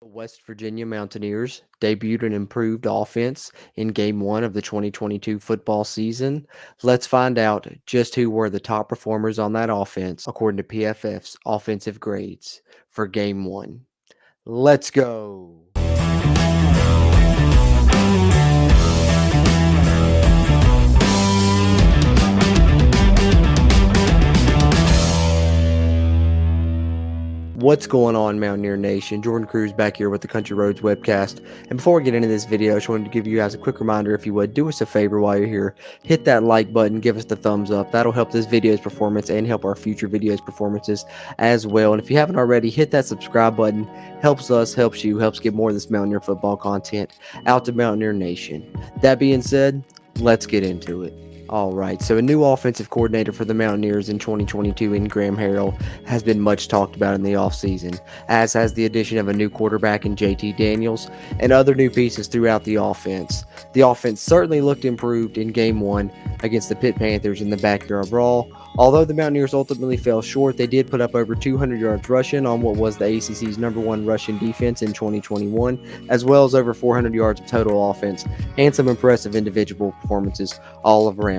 The West Virginia Mountaineers debuted an improved offense in Game 1 of the 2022 football season. Let's find out just who were the top performers on that offense according to PFF's offensive grades for Game 1. Let's go! What's going on, Mountaineer Nation? Jordan Cruz back here with the Country Roads Webcast. And before we get into this video, I just wanted to give you guys a quick reminder, if you would, do us a favor while you're here. Hit that like button, give us the thumbs up. That'll help this video's performance and help our future videos' performances as well. And if you haven't already, hit that subscribe button. Helps us, helps you, helps get more of this Mountaineer football content out to Mountaineer Nation. That being said, let's get into it. All right, so a new offensive coordinator for the Mountaineers in 2022 in Graham Harrell has been much talked about in the offseason, as has the addition of a new quarterback in JT Daniels and other new pieces throughout the offense. The offense certainly looked improved in Game 1 against the Pitt Panthers in the Backyard Brawl. Although the Mountaineers ultimately fell short, they did put up over 200 yards rushing on what was the ACC's #1 rushing defense in 2021, as well as over 400 yards of total offense, and some impressive individual performances all around.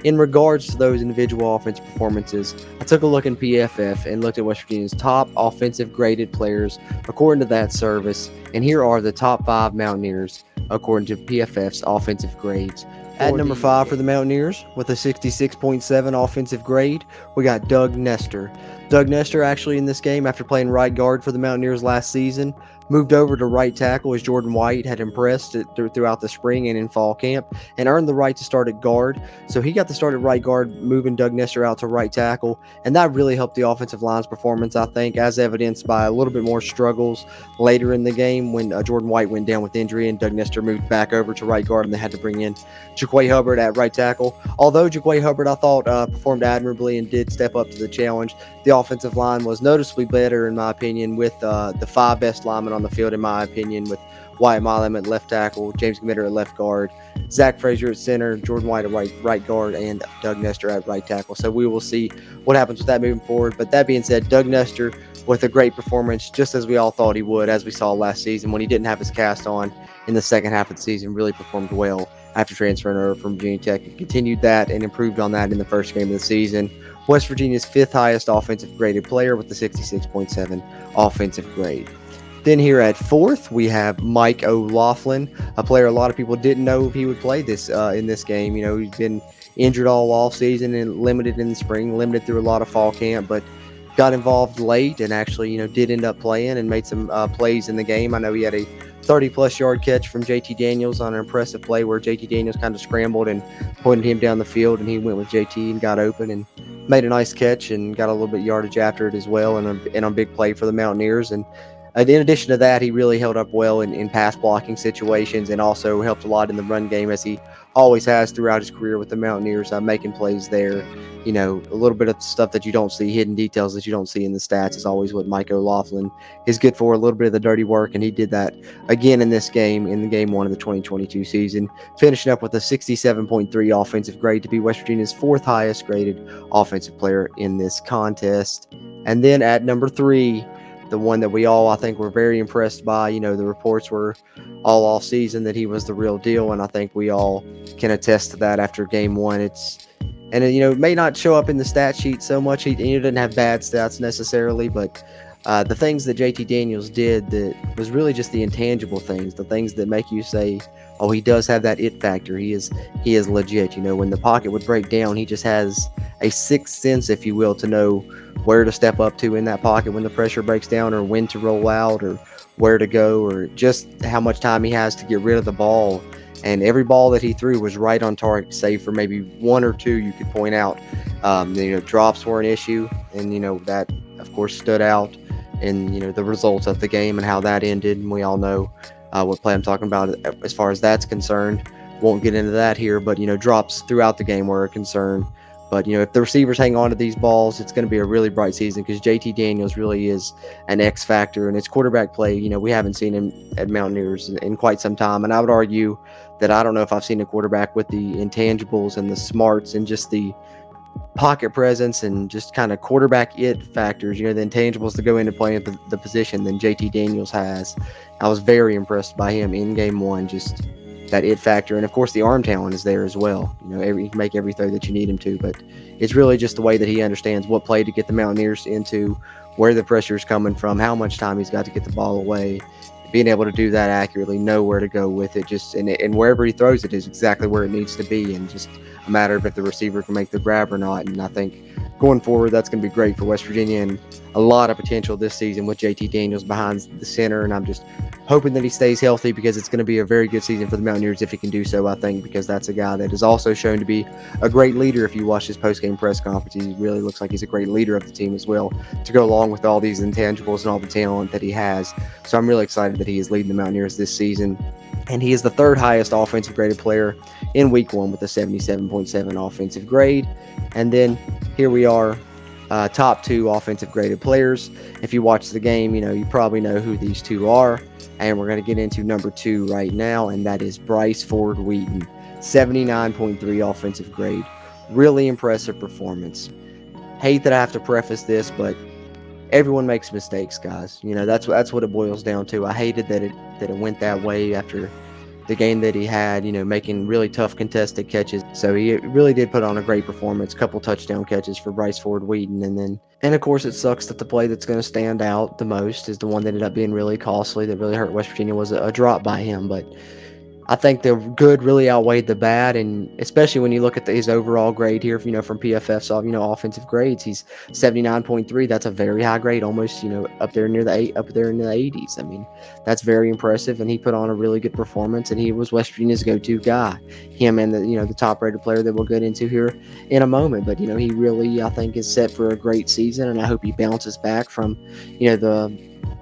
In regards to those individual offense performances, I took a look in PFF and looked at West Virginia's top offensive graded players according to that service, and here are the top 5 Mountaineers according to PFF's offensive grades. At number 5 for the Mountaineers, with a 66.7 offensive grade, we got Doug Nestor. Doug Nestor actually in this game, after playing right guard for the Mountaineers last season, moved over to right tackle as Jordan White had impressed throughout the spring and in fall camp, and earned the right to start at guard. So he got the start at right guard, moving Doug Nestor out to right tackle, and that really helped the offensive line's performance, I think, as evidenced by a little bit more struggles later in the game when Jordan White went down with injury and Doug Nestor moved back over to right guard, and they had to bring in Jaquay Hubbard at right tackle. Although Jaquay Hubbard, I thought, performed admirably and did step up to the challenge, the offensive line was noticeably better, in my opinion, with the 5 best linemen on the field, in my opinion, with Wyatt Milam at left tackle, James Gmitter at left guard, Zach Frazier at center, Jordan White at right guard, and Doug Nestor at right tackle. So we will see what happens with that moving forward. But that being said, Doug Nestor with a great performance, just as we all thought he would, as we saw last season when he didn't have his cast on in the second half of the season, really performed well after transferring over from Virginia Tech, and continued that and improved on that in the first game of the season. West Virginia's 5th highest offensive graded player with the 66.7 offensive grade. Then here at 4th, we have Mike O'Laughlin, a player a lot of people didn't know if he would play this in this game. You know, he's been injured all off season and limited in the spring, limited through a lot of fall camp, but got involved late and actually, did end up playing and made some plays in the game. I know he had a 30-plus yard catch from JT Daniels on an impressive play where JT Daniels kind of scrambled and pointed him down the field, and he went with JT and got open and made a nice catch and got a little bit yardage after it as well, and a big play for the Mountaineers. And in addition to that, he really held up well in pass blocking situations and also helped a lot in the run game, as he always has throughout his career with the Mountaineers, making plays there. A little bit of stuff that you don't see, hidden details that you don't see in the stats, is always what Mike O'Laughlin is good for, a little bit of the dirty work, and he did that again in this game, in the Game 1 of the 2022 season, finishing up with a 67.3 offensive grade to be West Virginia's 4th highest graded offensive player in this contest. And then at number 3, the one that we all, I think, were very impressed by. The reports were all off season that he was the real deal, and I think we all can attest to that after Game 1. It may not show up in the stat sheet so much. He didn't have bad stats necessarily, but the things that JT Daniels did that was really just the intangible things, the things that make you say, oh, he does have that it factor. He is legit. When the pocket would break down, he just has a sixth sense, if you will, to know where to step up to in that pocket when the pressure breaks down, or when to roll out, or where to go, or just how much time he has to get rid of the ball. And every ball that he threw was right on target, save for maybe 1 or 2 you could point out. Drops were an issue, and that of course stood out in the results of the game and how that ended. And we all know what play I'm talking about as far as that's concerned. Won't get into that here, but drops throughout the game were a concern. But, if the receivers hang on to these balls, it's going to be a really bright season, because JT Daniels really is an X factor, and it's quarterback play. We haven't seen him at Mountaineers in quite some time. And I would argue that I don't know if I've seen a quarterback with the intangibles and the smarts and just the pocket presence and just kind of quarterback it factors, the intangibles to go into playing the position than JT Daniels has. I was very impressed by him in game one, just that it factor. And of course, the arm talent is there as well. He can make every throw that you need him to, but it's really just the way that he understands what play to get the Mountaineers into, where the pressure is coming from, how much time he's got to get the ball away. Being able to do that accurately, know where to go with it, just and wherever he throws it is exactly where it needs to be, and just a matter of if the receiver can make the grab or not. And I think going forward, that's going to be great for West Virginia, and a lot of potential this season with JT Daniels behind the center. And I'm just hoping that he stays healthy, because it's going to be a very good season for the Mountaineers if he can do so, I think, because that's a guy that is also shown to be a great leader. If you watch his post-game press conference, he really looks like he's a great leader of the team as well, to go along with all these intangibles and all the talent that he has. So I'm really excited that he is leading the Mountaineers this season. And he is the third highest offensive graded player in week one with a 77.7 offensive grade. And then here we are, top two offensive graded players. If you watch the game, you probably know who these two are. And we're going to get into number two right now, and that is Bryce Ford-Wheaton, 79.3 offensive grade. Really impressive performance. Hate that I have to preface this, but everyone makes mistakes, guys. That's what it boils down to. I hated that it went that way after the game that he had, making really tough contested catches. So he really did put on a great performance, couple touchdown catches for Bryce Ford-Wheaton. And of course, it sucks that the play that's going to stand out the most is the one that ended up being really costly, that really hurt West Virginia, was a drop by him. But I think the good really outweighed the bad, and especially when you look at his overall grade here, from PFF's offensive grades, he's 79.3. That's a very high grade, almost up there in the 80s. I mean, that's very impressive, and he put on a really good performance, and he was West Virginia's go-to guy. Him and the top-rated player that we'll get into here in a moment. But he really, I think, is set for a great season, and I hope he bounces back from the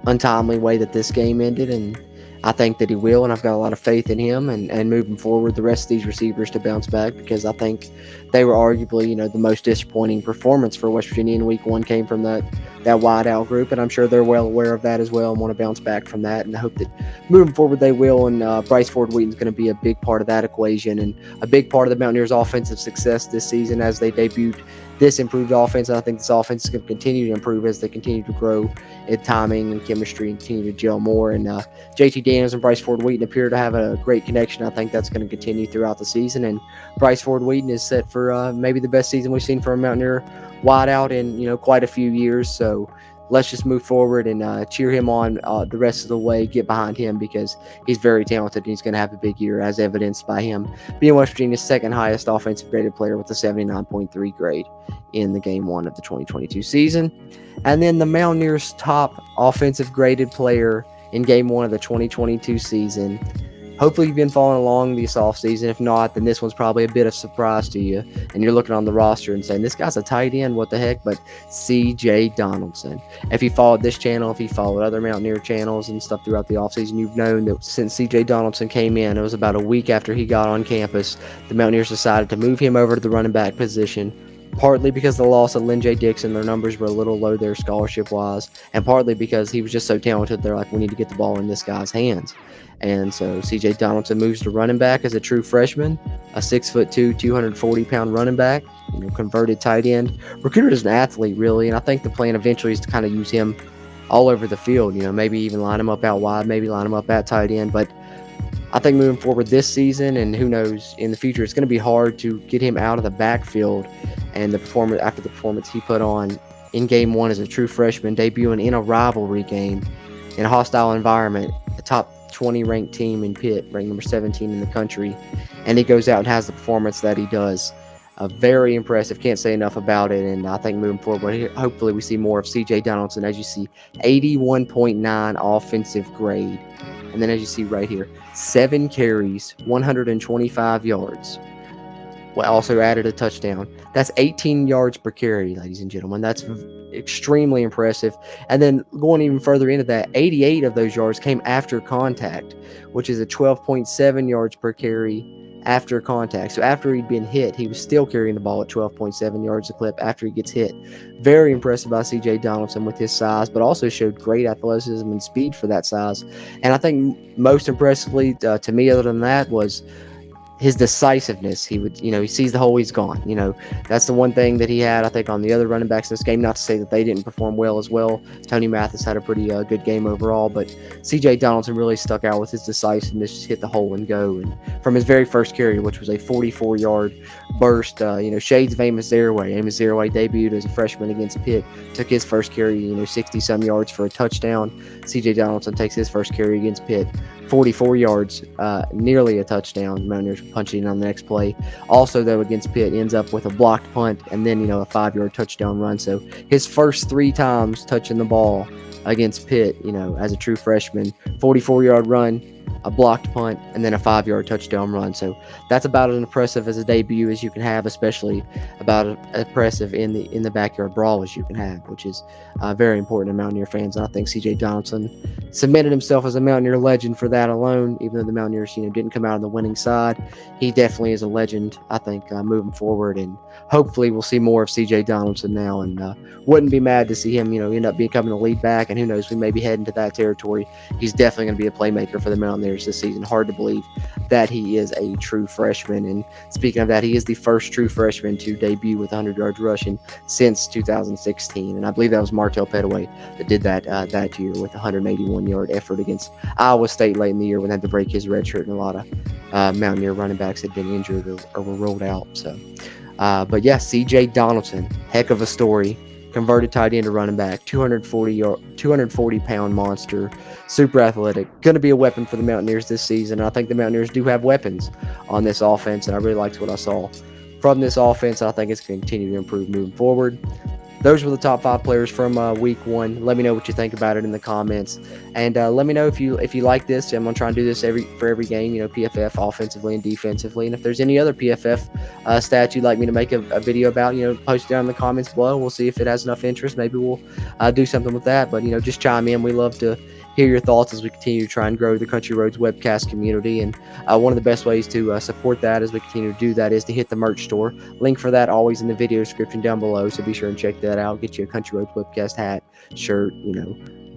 untimely way that this game ended. And I think that he will, and I've got a lot of faith in him and moving forward, the rest of these receivers to bounce back, because I think they were arguably, the most disappointing performance for West Virginia in week one came from that wide out group, and I'm sure they're well aware of that as well and want to bounce back from that, and I hope that moving forward they will. And Bryce Ford-Wheaton is going to be a big part of that equation and a big part of the Mountaineers' offensive success this season as they debuted this improved offense. And I think this offense is going to continue to improve as they continue to grow in timing and chemistry and continue to gel more. And JT Daniels and Bryce Ford-Wheaton appear to have a great connection. I think that's going to continue throughout the season. And Bryce Ford-Wheaton is set for maybe the best season we've seen from a Mountaineer wideout in quite a few years. So let's just move forward and cheer him on the rest of the way, get behind him, because he's very talented and he's going to have a big year, as evidenced by him being West Virginia's second highest offensive graded player with a 79.3 grade in the game one of the 2022 season. And then the Mountaineers' top offensive graded player in game one of the 2022 season. Hopefully you've been following along this offseason. If not, then this one's probably a bit of surprise to you. And you're looking on the roster and saying, this guy's a tight end, what the heck? But CJ Donaldson. If you followed this channel, if you followed other Mountaineer channels and stuff throughout the offseason, you've known that since CJ Donaldson came in, it was about a week after he got on campus, the Mountaineers decided to move him over to the running back position. Partly because of the loss of Lynn J. Dixon, their numbers were a little low there scholarship-wise, and partly because he was just so talented, they're like, we need to get the ball in this guy's hands. And so CJ Donaldson moves to running back as a true freshman, a 6'2", 240-pound running back, converted tight end, recruited as an athlete, really, and I think the plan eventually is to kind of use him all over the field, maybe even line him up out wide, maybe line him up at tight end, but I think moving forward this season, and who knows in the future, it's going to be hard to get him out of the backfield. And the performance he put on in game one as a true freshman, debuting in a rivalry game in a hostile environment, a top 20 ranked team in Pitt, ranked number 17 in the country, and he goes out and has the performance that he does. Very impressive. Can't say enough about it. And I think moving forward, hopefully we see more of CJ Donaldson. As you see, 81.9 offensive grade. And then as you see right here, 7 carries, 125 yards. Well, also added a touchdown. That's 18 yards per carry, ladies and gentlemen. That's extremely impressive. And then going even further into that, 88 of those yards came after contact, which is a 12.7 yards per carry after contact. So after he'd been hit, he was still carrying the ball at 12.7 yards a clip after he gets hit. Very impressive by CJ Donaldson with his size, but also showed great athleticism and speed for that size. And I think most impressively to me, other than that, was his decisiveness. He would, he sees the hole, he's gone. That's the one thing that he had, I think, on the other running backs in this game. Not to say that they didn't perform well as well. Tony Mathis had a pretty good game overall, but CJ Donaldson really stuck out with his decisiveness, just hit the hole and go. And from his very first carry, which was a 44-yard burst, shades of Amos Zaraway. Amos Zaraway debuted as a freshman against Pitt, took his first carry, 60-some yards for a touchdown. CJ Donaldson takes his first carry against Pitt, 44 yards, nearly a touchdown. Mountaineers punching in on the next play. Also, though, against Pitt, ends up with a blocked punt and then, a 5-yard touchdown run. So his first 3 times touching the ball against Pitt, as a true freshman, 44-yard run, a blocked punt, and then a 5-yard touchdown run. So that's about as impressive as a debut as you can have, especially about as impressive in the backyard brawl as you can have, which is very important to Mountaineer fans. And I think CJ Donaldson cemented himself as a Mountaineer legend for that alone. Even though the Mountaineers, didn't come out on the winning side, he definitely is a legend, I think, moving forward. And hopefully we'll see more of CJ Donaldson now, and wouldn't be mad to see him, end up becoming a lead back. And who knows, we may be heading to that territory. He's definitely going to be a playmaker for the Mountaineers this season. Hard to believe that he is a true freshman. And speaking of that, he is the first true freshman to debut with 100 yards rushing since 2016. And I believe that was Martell Pettaway that did that that year with a 181-yard effort against Iowa State late in the year when they had to break his red shirt, and a lot of Mountaineer running backs had been injured or were rolled out. So, but yeah, CJ Donaldson, heck of a story. Converted tight end to running back, 240-pound monster, super athletic, going to be a weapon for the Mountaineers this season. And I think the Mountaineers do have weapons on this offense, and I really liked what I saw from this offense. I think it's going to continue to improve moving forward. Those were the top 5 players from week 1. Let me know what you think about it in the comments, and let me know if you like this. I'm gonna try and do this for every game, PFF offensively and defensively. And if there's any other PFF stats you'd like me to make a video about, post it down in the comments below. We'll see if it has enough interest. Maybe we'll do something with that. But just chime in. We love to hear your thoughts as we continue to try and grow the Country Roads Webcast community. And one of the best ways to support that as we continue to do that is to hit the merch store. Link for that always in the video description down below, so be sure and check that out. Get you a Country Roads Webcast hat, shirt,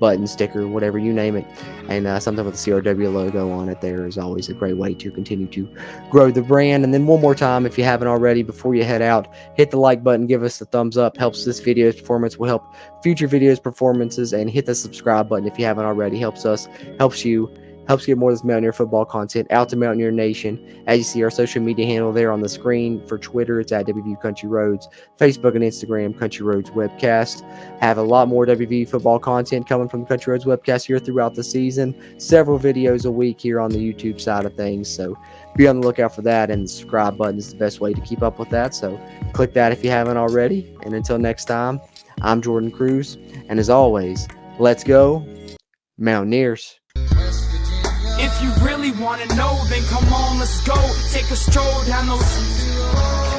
button, sticker, whatever, you name it, and something with the CRW logo on it. There is always a great way to continue to grow the brand. And then one more time, if you haven't already, before you head out, hit the like button, give us a thumbs up. Helps this video's performance, will help future videos performances. And hit the subscribe button if you haven't already. Helps us, helps you, helps get more of this Mountaineer football content out to Mountaineer Nation. As you see, our social media handle there on the screen. For Twitter, it's at WVU Country Roads. Facebook and Instagram, Country Roads Webcast. Have a lot more WVU football content coming from the Country Roads Webcast here throughout the season. Several videos a week here on the YouTube side of things. So be on the lookout for that, and the subscribe button is the best way to keep up with that. So click that if you haven't already. And until next time, I'm Jordan Cruz. And as always, let's go Mountaineers. If you really want to know, then come on, let's go. Take a stroll down those